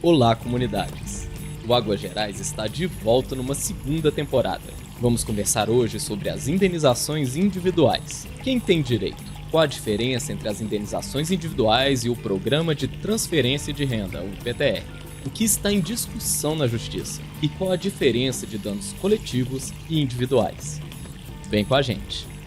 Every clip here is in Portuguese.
Olá, comunidades! O Águas Gerais está de volta numa segunda temporada. Vamos conversar hoje sobre as indenizações individuais. Quem tem direito? Qual a diferença entre as indenizações individuais e o Programa de Transferência de Renda, o PTR? O que está em discussão na Justiça? E qual a diferença de danos coletivos e individuais? Vem com a gente!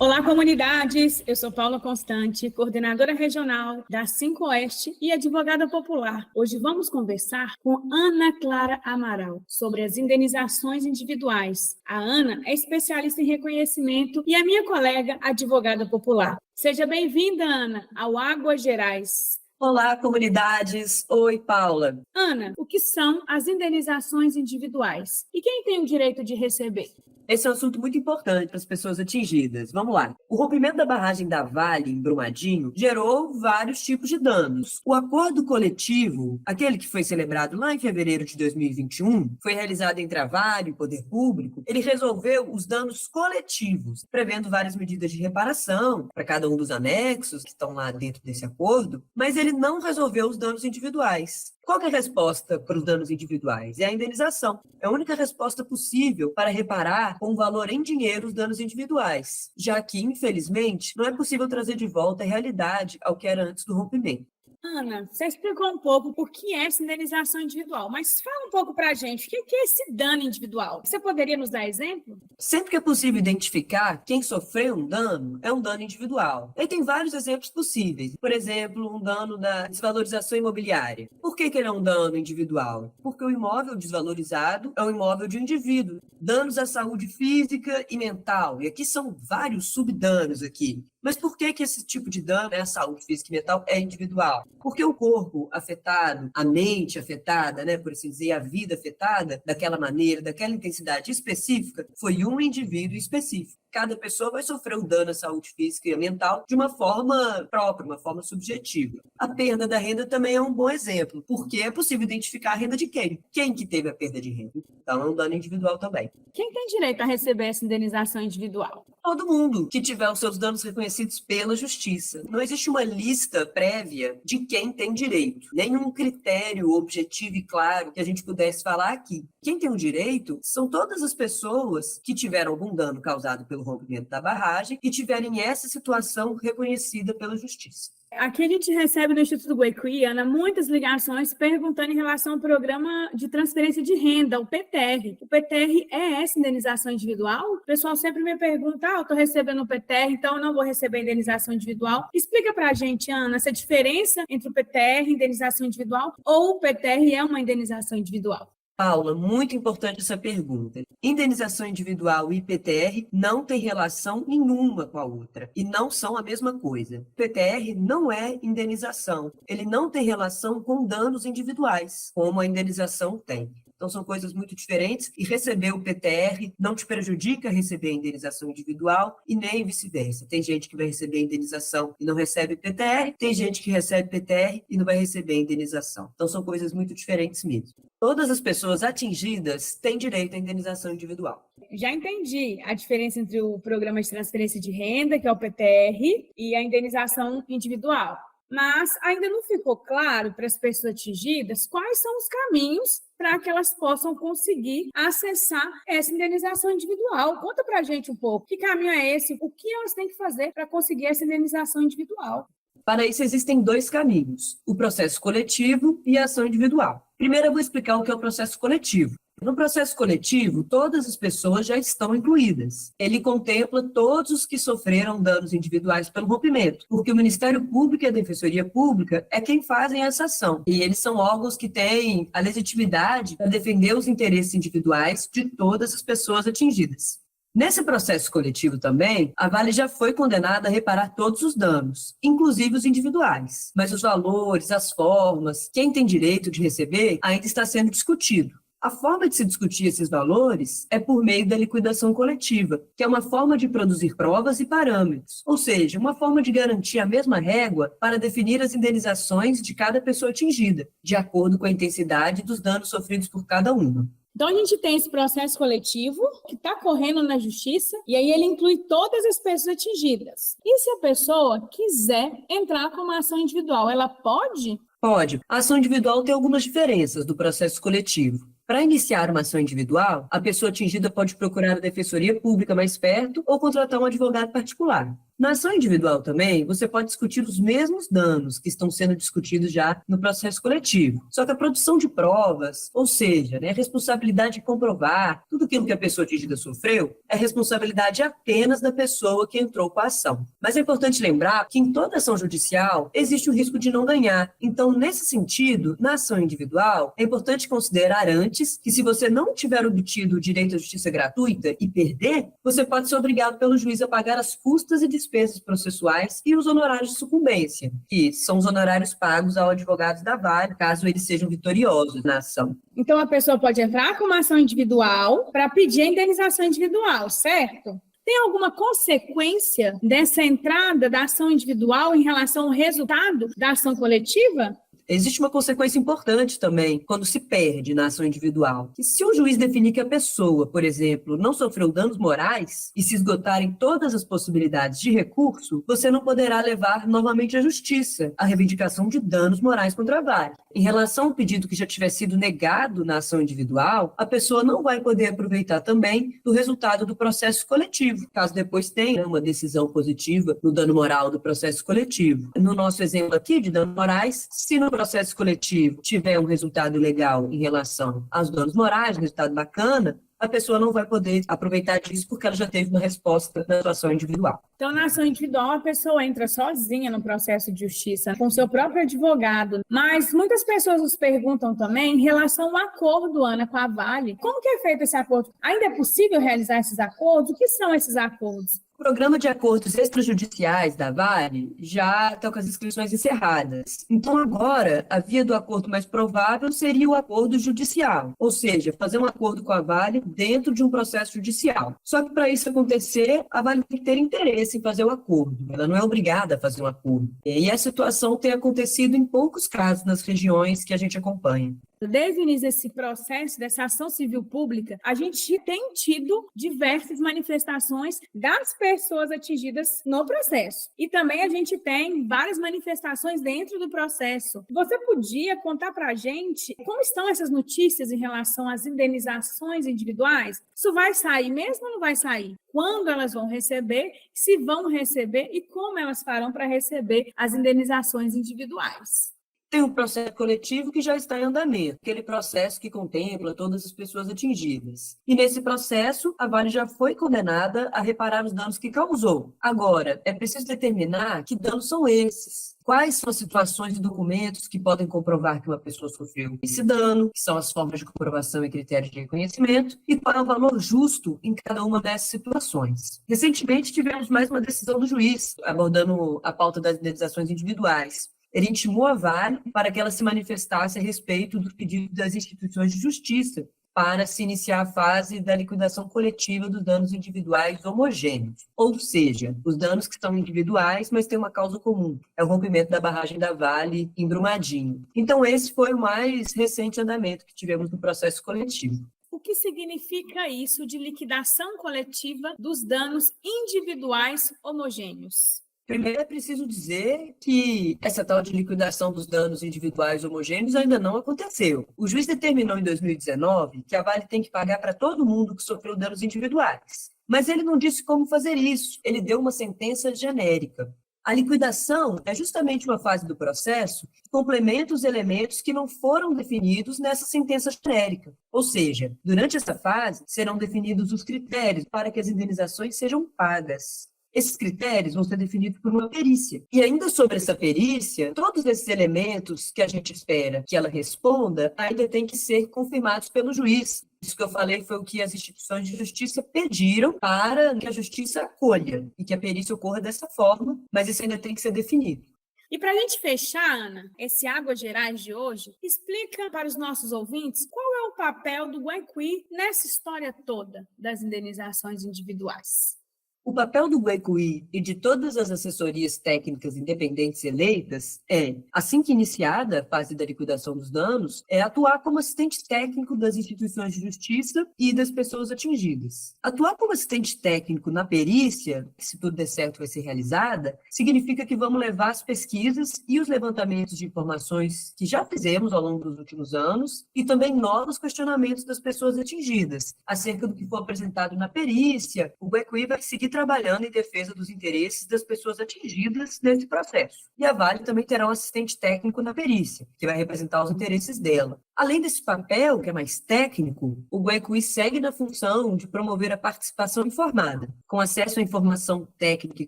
Olá, comunidades! Eu sou Paula Constante, coordenadora regional da 5 Oeste e advogada popular. Hoje vamos conversar com Ana Clara Amaral sobre as indenizações individuais. A Ana é especialista em reconhecimento e é minha colega advogada popular. Seja bem-vinda, Ana, ao Águas Gerais. Olá, comunidades! Oi, Paula! Ana, o que são as indenizações individuais? E quem tem o direito de receber? Esse é um assunto muito importante para as pessoas atingidas. Vamos lá. O rompimento da barragem da Vale, em Brumadinho, gerou vários tipos de danos. O acordo coletivo, aquele que foi celebrado lá em fevereiro de 2021, foi realizado entre a Vale e o Poder Público. Ele resolveu os danos coletivos, prevendo várias medidas de reparação para cada um dos anexos que estão lá dentro desse acordo, mas ele não resolveu os danos individuais. Qual que é a resposta para os danos individuais? É a indenização. É a única resposta possível para reparar com valor em dinheiro os danos individuais, já que, infelizmente, não é possível trazer de volta a realidade ao que era antes do rompimento. Ana, você explicou um pouco o que é essa indenização individual, mas fala um pouco para a gente, o que é esse dano individual? Você poderia nos dar exemplo? Sempre que é possível identificar quem sofreu um dano, é um dano individual. E tem vários exemplos possíveis. Por exemplo, um dano da desvalorização imobiliária. Por que ele é um dano individual? Porque o imóvel desvalorizado é um imóvel de um indivíduo. Danos à saúde física e mental. E aqui são vários subdanos aqui. Mas por que esse tipo de dano, a saúde física e mental, é individual? Porque o corpo afetado, a mente afetada, por assim dizer, a vida afetada, daquela maneira, daquela intensidade específica, foi um indivíduo específico. Cada pessoa vai sofrer um dano à saúde física e mental de uma forma própria, uma forma subjetiva. A perda da renda também é um bom exemplo, porque é possível identificar a renda de quem? Quem que teve a perda de renda? Então, é um dano individual também. Quem tem direito a receber essa indenização individual? Todo mundo que tiver os seus danos reconhecidos pela justiça. Não existe uma lista prévia de quem tem direito, nenhum critério objetivo e claro que a gente pudesse falar aqui. Quem tem o direito são todas as pessoas que tiveram algum dano causado pelo rompimento da barragem e tiverem essa situação reconhecida pela justiça. Aqui a gente recebe no Instituto Guaiqui, Ana, muitas ligações perguntando em relação ao Programa de Transferência de Renda, o PTR. O PTR é essa indenização individual? O pessoal sempre me pergunta, eu estou recebendo o PTR, então eu não vou receber a indenização individual. Explica para a gente, Ana, essa diferença entre o PTR e indenização individual ou o PTR é uma indenização individual? Paula, muito importante essa pergunta. Indenização individual e PTR não têm relação nenhuma com a outra e não são a mesma coisa. PTR não é indenização, ele não tem relação com danos individuais, como a indenização tem. Então, são coisas muito diferentes e receber o PTR não te prejudica receber a indenização individual e nem vice-versa. Tem gente que vai receber a indenização e não recebe PTR, tem gente que recebe PTR e não vai receber a indenização. Então, são coisas muito diferentes mesmo. Todas as pessoas atingidas têm direito à indenização individual. Já entendi a diferença entre o Programa de Transferência de Renda, que é o PTR, e a indenização individual. Mas ainda não ficou claro para as pessoas atingidas quais são os caminhos para que elas possam conseguir acessar essa indenização individual. Conta para a gente um pouco, que caminho é esse? O que elas têm que fazer para conseguir essa indenização individual? Para isso, existem dois caminhos, o processo coletivo e a ação individual. Primeiro, eu vou explicar o que é o processo coletivo. No processo coletivo, todas as pessoas já estão incluídas. Ele contempla todos os que sofreram danos individuais pelo rompimento, porque o Ministério Público e a Defensoria Pública é quem fazem essa ação. E eles são órgãos que têm a legitimidade para defender os interesses individuais de todas as pessoas atingidas. Nesse processo coletivo também, a Vale já foi condenada a reparar todos os danos, inclusive os individuais. Mas os valores, as formas, quem tem direito de receber, ainda está sendo discutido. A forma de se discutir esses valores é por meio da liquidação coletiva, que é uma forma de produzir provas e parâmetros, ou seja, uma forma de garantir a mesma régua para definir as indenizações de cada pessoa atingida, de acordo com a intensidade dos danos sofridos por cada uma. Então, a gente tem esse processo coletivo que está correndo na justiça e aí ele inclui todas as pessoas atingidas. E se a pessoa quiser entrar com uma ação individual, ela pode? Pode. A ação individual tem algumas diferenças do processo coletivo. Para iniciar uma ação individual, a pessoa atingida pode procurar a defensoria pública mais perto ou contratar um advogado particular. Na ação individual também, você pode discutir os mesmos danos que estão sendo discutidos já no processo coletivo. Só que a produção de provas, ou seja, a responsabilidade de comprovar tudo aquilo que a pessoa atingida sofreu, é responsabilidade apenas da pessoa que entrou com a ação. Mas é importante lembrar que em toda ação judicial existe o risco de não ganhar. Então, nesse sentido, na ação individual, é importante considerar antes que se você não tiver obtido o direito à justiça gratuita e perder, você pode ser obrigado pelo juiz a pagar as custas e despesas processuais e os honorários de sucumbência, que são os honorários pagos ao advogado da vara, caso eles sejam vitoriosos na ação. Então, a pessoa pode entrar com uma ação individual para pedir a indenização individual, certo? Tem alguma consequência dessa entrada da ação individual em relação ao resultado da ação coletiva? Existe uma consequência importante também quando se perde na ação individual. Que se o juiz definir que a pessoa, por exemplo, não sofreu danos morais e se esgotarem todas as possibilidades de recurso, você não poderá levar novamente à justiça a reivindicação de danos morais contra a vara. Em relação ao pedido que já tiver sido negado na ação individual, a pessoa não vai poder aproveitar também do resultado do processo coletivo, caso depois tenha uma decisão positiva no dano moral do processo coletivo. No nosso exemplo aqui de danos morais, se no processo coletivo tiver um resultado legal em relação aos danos morais, um resultado bacana, a pessoa não vai poder aproveitar disso porque ela já teve uma resposta na sua ação individual. Então, na ação individual, a pessoa entra sozinha no processo de justiça, com seu próprio advogado. Mas muitas pessoas nos perguntam também em relação ao acordo, Ana, com a Vale. Como que é feito esse acordo? Ainda é possível realizar esses acordos? O que são esses acordos? O programa de acordos extrajudiciais da Vale já está com as inscrições encerradas. Então, agora, a via do acordo mais provável seria o acordo judicial, ou seja, fazer um acordo com a Vale dentro de um processo judicial. Só que, para isso acontecer, a Vale tem que ter interesse em fazer o acordo. Ela não é obrigada a fazer um acordo. E a situação tem acontecido em poucos casos nas regiões que a gente acompanha. Desde o início desse processo, dessa ação civil pública, a gente tem tido diversas manifestações das pessoas atingidas no processo. E também a gente tem várias manifestações dentro do processo. Você podia contar para a gente como estão essas notícias em relação às indenizações individuais? Isso vai sair mesmo ou não vai sair? Quando elas vão receber, se vão receber e como elas farão para receber as indenizações individuais? Tem um processo coletivo que já está em andamento, aquele processo que contempla todas as pessoas atingidas. E nesse processo, a Vale já foi condenada a reparar os danos que causou. Agora, é preciso determinar que danos são esses. Quais são as situações e documentos que podem comprovar que uma pessoa sofreu esse dano, que são as formas de comprovação e critérios de reconhecimento, e qual é o valor justo em cada uma dessas situações. Recentemente, tivemos mais uma decisão do juiz, abordando a pauta das indenizações individuais. Ele intimou a Vale para que ela se manifestasse a respeito do pedido das instituições de justiça para se iniciar a fase da liquidação coletiva dos danos individuais homogêneos. Ou seja, os danos que são individuais, mas têm uma causa comum. É o rompimento da barragem da Vale em Brumadinho. Então, esse foi o mais recente andamento que tivemos no processo coletivo. O que significa isso de liquidação coletiva dos danos individuais homogêneos? Primeiro, é preciso dizer que essa tal de liquidação dos danos individuais homogêneos ainda não aconteceu. O juiz determinou em 2019 que a Vale tem que pagar para todo mundo que sofreu danos individuais. Mas ele não disse como fazer isso. Ele deu uma sentença genérica. A liquidação é justamente uma fase do processo que complementa os elementos que não foram definidos nessa sentença genérica. Ou seja, durante essa fase serão definidos os critérios para que as indenizações sejam pagas. Esses critérios vão ser definidos por uma perícia. E ainda sobre essa perícia, todos esses elementos que a gente espera que ela responda ainda têm que ser confirmados pelo juiz. Isso que eu falei foi o que as instituições de justiça pediram para que a justiça acolha e que a perícia ocorra dessa forma, mas isso ainda tem que ser definido. E para a gente fechar, Ana, esse Águas Gerais de hoje, explica para os nossos ouvintes qual é o papel do Guaiqui nessa história toda das indenizações individuais. O papel do GUECUI e de todas as assessorias técnicas independentes eleitas é, assim que iniciada a fase da liquidação dos danos, atuar como assistente técnico das instituições de justiça e das pessoas atingidas. Atuar como assistente técnico na perícia, que se tudo der certo vai ser realizada, significa que vamos levar as pesquisas e os levantamentos de informações que já fizemos ao longo dos últimos anos e também novos questionamentos das pessoas atingidas acerca do que for apresentado na perícia. O GUECUI vai seguir trabalhando em defesa dos interesses das pessoas atingidas nesse processo. E a Vale também terá um assistente técnico na perícia, que vai representar os interesses dela. Além desse papel, que é mais técnico, o GUECUI segue na função de promover a participação informada, com acesso à informação técnica e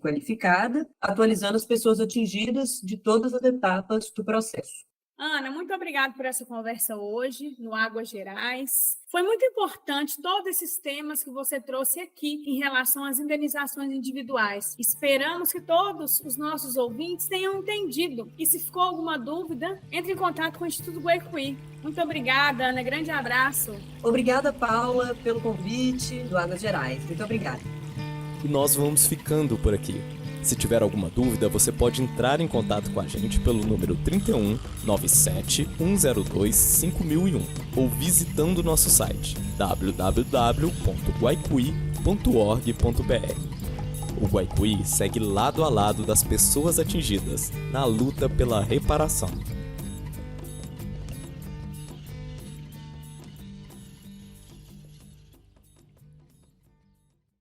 qualificada, atualizando as pessoas atingidas de todas as etapas do processo. Ana, muito obrigada por essa conversa hoje no Águas Gerais. Foi muito importante todos esses temas que você trouxe aqui em relação às indenizações individuais. Esperamos que todos os nossos ouvintes tenham entendido. E se ficou alguma dúvida, entre em contato com o Instituto GUECUI. Muito obrigada, Ana. Grande abraço. Obrigada, Paula, pelo convite do Águas Gerais. Muito obrigada. E nós vamos ficando por aqui. Se tiver alguma dúvida, você pode entrar em contato com a gente pelo número 31 97 102 5001 ou visitando o nosso site www.guaicui.org.br. O GUECUI segue lado a lado das pessoas atingidas na luta pela reparação.